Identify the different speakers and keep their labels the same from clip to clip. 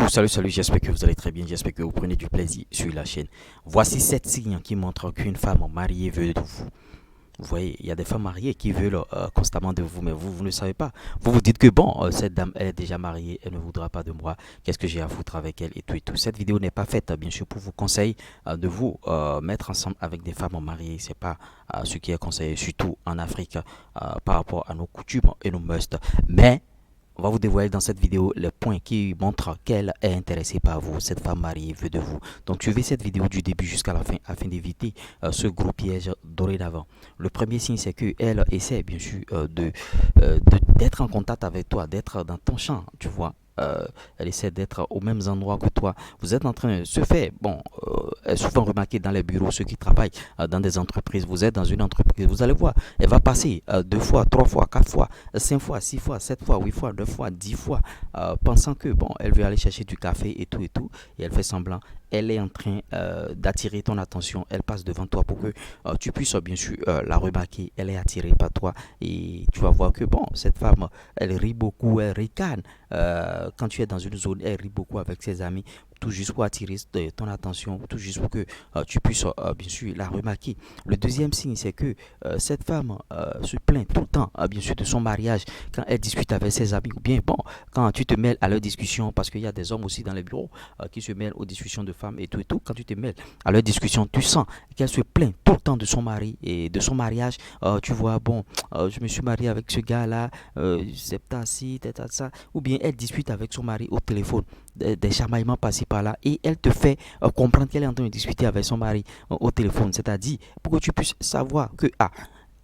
Speaker 1: coup, salut, j'espère que vous allez très bien, j'espère que vous prenez du plaisir sur la chaîne. Voici 7 signes qui montrent qu'une femme mariée veut de vous. Vous voyez, il y a des femmes mariées qui veulent constamment de vous, mais vous ne savez pas. Vous vous dites que bon, cette dame, elle est déjà mariée, elle ne voudra pas de moi. Qu'est-ce que j'ai à foutre avec elle et tout et tout. Cette vidéo n'est pas faite, bien sûr, pour vous conseiller de vous mettre ensemble avec des femmes mariées. C'est pas ce qui est conseillé, surtout en Afrique, par rapport à nos coutumes et nos mœurs. Mais on va vous dévoiler dans cette vidéo les points qui montrent qu'elle est intéressée par vous, cette femme mariée veut de vous. Donc suivez cette vidéo du début jusqu'à la fin afin d'éviter ce gros piège dorénavant. Le premier signe, c'est qu'elle essaie bien sûr d'être en contact avec toi, d'être dans ton champ, tu vois. Elle essaie d'être au même endroit que toi. Vous êtes en train de se faire, bon, souvent remarqué dans les bureaux, ceux qui travaillent dans des entreprises, vous êtes dans une entreprise, vous allez voir, elle va passer 2 fois, 3 fois, 4 fois, 5 fois, 6 fois, 7 fois, 8 fois, 9 fois, 10 fois, pensant que, bon, elle veut aller chercher du café et tout, et elle fait semblant. Elle est en train d'attirer ton attention. Elle passe devant toi pour que tu puisses bien sûr la remarquer. Elle est attirée par toi et tu vas voir que bon, cette femme, elle rit beaucoup, elle ricane. Quand tu es dans une zone, elle rit beaucoup avec ses amis, tout juste pour attirer ton attention, tout juste pour que tu puisses bien sûr la remarquer. Le deuxième signe, c'est que cette femme se plaint tout le temps, bien sûr, de son mariage quand elle discute avec ses amis ou bien bon, quand tu te mêles à leur discussion, parce qu'il y a des hommes aussi dans les bureaux qui se mêlent aux discussions de femmes et tout, quand tu te mêles à leur discussion, tu sens qu'elle se plaint tout le temps de son mari et de son mariage. Tu vois, bon, je me suis marié avec ce gars-là, c'est ci, c'est ça, ou bien elle discute avec son mari au téléphone, des chamaillements passés par là, et elle te fait comprendre qu'elle est en train de discuter avec son mari au téléphone, c'est-à-dire pour que tu puisses savoir que, ah,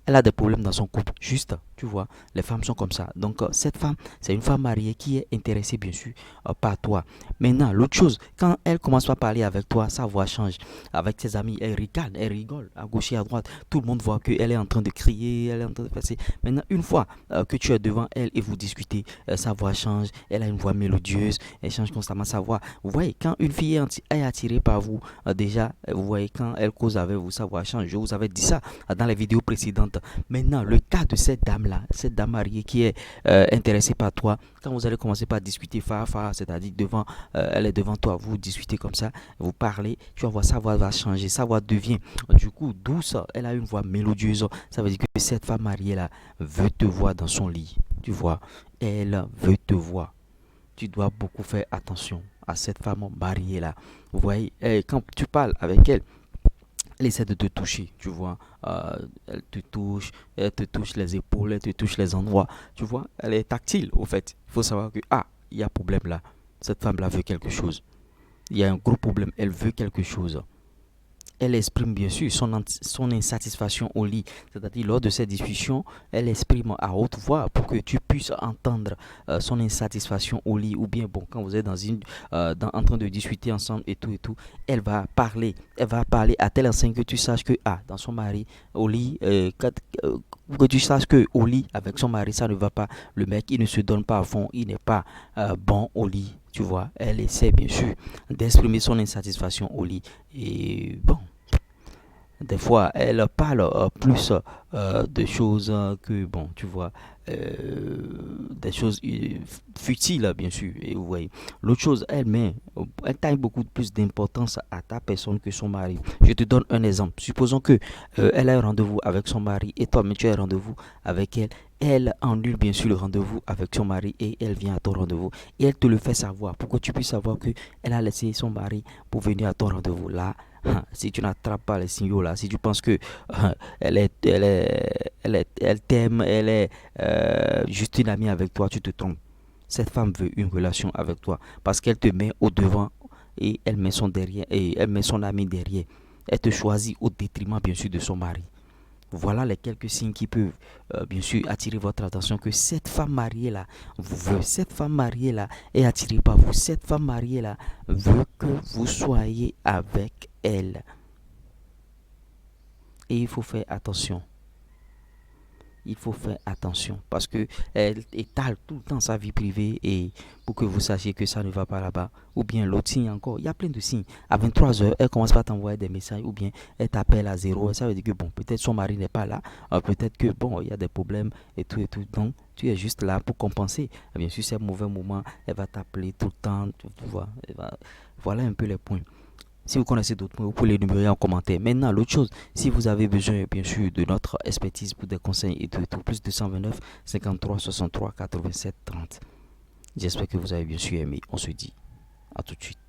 Speaker 1: elle a des problèmes dans son couple. Juste, tu vois, les femmes sont comme ça. Donc, cette femme, c'est une femme mariée qui est intéressée, bien sûr, par toi. Maintenant, l'autre chose, quand elle commence à parler avec toi, sa voix change. Avec ses amis, elle ricane, elle rigole, à gauche et à droite. Tout le monde voit qu'elle est en train de crier, elle est en train de passer. Maintenant, une fois que tu es devant elle et vous discutez, sa voix change. Elle a une voix mélodieuse, elle change constamment sa voix. Vous voyez, quand une fille est attirée par vous, déjà, vous voyez, quand elle cause avec vous, sa voix change. Je vous avais dit ça dans les vidéos précédentes. Maintenant, le cas de cette dame-là, cette dame mariée qui est intéressée par toi, quand vous allez commencer par discuter c'est-à-dire devant, elle est devant toi, vous discutez comme ça, vous parlez, tu vas voir, sa voix va changer, sa voix devient du coup douce, elle a une voix mélodieuse, ça veut dire que cette femme mariée-là veut te voir dans son lit, tu vois, elle veut te voir. Tu dois beaucoup faire attention à cette femme mariée-là. Vous voyez, quand tu parles avec elle, elle essaie de te toucher, tu vois. Elle te touche les épaules, elle te touche les endroits, tu vois. Elle est tactile, au fait. Il faut savoir que, ah, il y a problème là. Cette femme-là veut quelque chose. Il y a un gros problème, elle veut quelque chose. Elle exprime bien sûr son insatisfaction au lit. C'est-à-dire, lors de cette discussion, elle exprime à haute voix pour que tu puisses entendre son insatisfaction au lit. Ou bien, bon, quand vous êtes en train de discuter ensemble et tout, elle va parler à telle enseigne que tu saches que, ah, dans son mari, au lit, que tu saches que au lit, avec son mari, ça ne va pas. Le mec, il ne se donne pas à fond, il n'est pas bon au lit. Tu vois, elle essaie bien sûr d'exprimer son insatisfaction au lit. Et bon, des fois, elle parle plus de choses que, bon, tu vois, des choses futiles, bien sûr. Et vous voyez, l'autre chose, elle taille beaucoup plus d'importance à ta personne que son mari. Je te donne un exemple. Supposons que elle a un rendez-vous avec son mari et toi, mais tu as un rendez-vous avec elle. Elle annule bien sûr le rendez-vous avec son mari et elle vient à ton rendez-vous et elle te le fait savoir pour que tu puisses savoir que elle a laissé son mari pour venir à ton rendez-vous là. Si tu n'attrapes pas les signaux là, si tu penses que elle t'aime, elle est juste une amie avec toi, tu te trompes. Cette femme veut une relation avec toi parce qu'elle te met au devant et elle met son derrière et elle met son ami derrière. Elle te choisit au détriment bien sûr de son mari. Voilà les quelques signes qui peuvent bien sûr attirer votre attention que cette femme mariée là veut. Cette femme mariée là est attirée par vous. Cette femme mariée là veut que vous soyez avec elle. Et il faut faire attention. Il faut faire attention parce que elle étale tout le temps sa vie privée et pour que vous sachiez que ça ne va pas là-bas. Ou bien l'autre signe encore, il y a plein de signes. À 23 heures, elle commence par t'envoyer des messages ou bien elle t'appelle à zéro. Ça veut dire que bon, peut-être son mari n'est pas là, peut-être que bon, il y a des problèmes et tout et tout. Donc, Tu es juste là pour compenser. Et bien sûr, c'est un mauvais moment, elle va t'appeler tout le temps. Tu vois, voilà un peu les points. Si vous connaissez d'autres points, vous pouvez les numérer en commentaire. Maintenant, l'autre chose, si vous avez besoin, bien sûr, de notre expertise pour des conseils et tout, plus 229 53 63 87 30. J'espère que vous avez bien sûr aimé. On se dit à tout de suite.